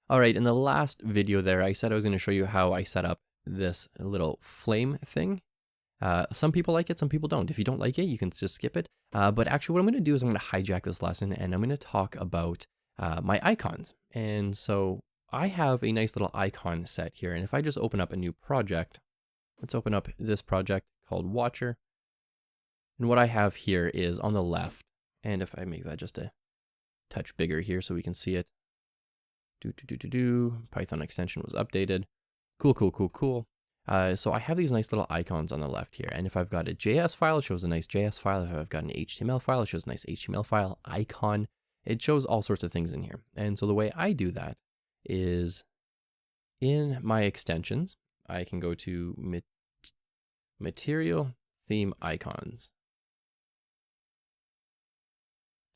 All right, in the last video there, I said I was going to show you how I set up this little flame thing. Some people like it, some people don't. If you don't like it, you can just skip it. But actually what I'm going to do is I'm going to hijack this lesson and I'm going to talk about my icons. And so I have a nice little icon set here. And if I just open up a new project, let's open up this project called Watcher. And what I have here is on the left, and if I make that just a touch bigger here so we can see it. Python extension was updated. Cool. So I have these nice little icons on the left here. And if I've got a JS file, it shows a nice JS file. If I've got an HTML file, it shows a nice HTML file icon. It shows all sorts of things in here. And so the way I do that is in my extensions, I can go to material theme icons.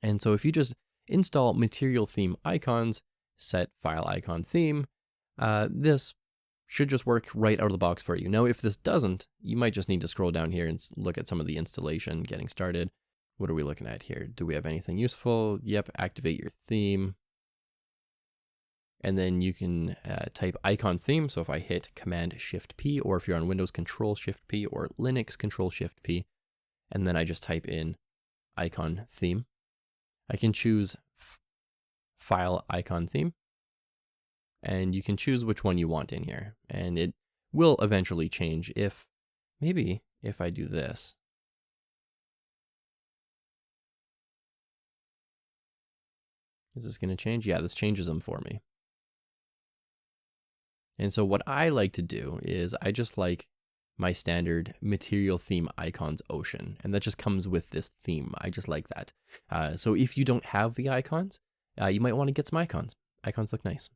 And so if you just install material theme icons, set file icon theme, this should just work right out of the box for you. Now, if this doesn't, you might just need to scroll down here and look at some of the installation getting started. What are we looking at here? Do we have anything useful? Yep, activate your theme. And then you can type icon theme. So if I hit Command Shift P, or if you're on Windows, Control Shift P, or Linux, Control Shift P, and then I just type in icon theme, I can choose file icon theme, and you can choose which one you want in here. And it will eventually change maybe if I do this. Is this going to change? Yeah, this changes them for me. And so what I like to do is I just like my standard material theme icons ocean, and that just comes with this theme. I just like that. So if you don't have the icons, you might want to get some icons. Icons look nice.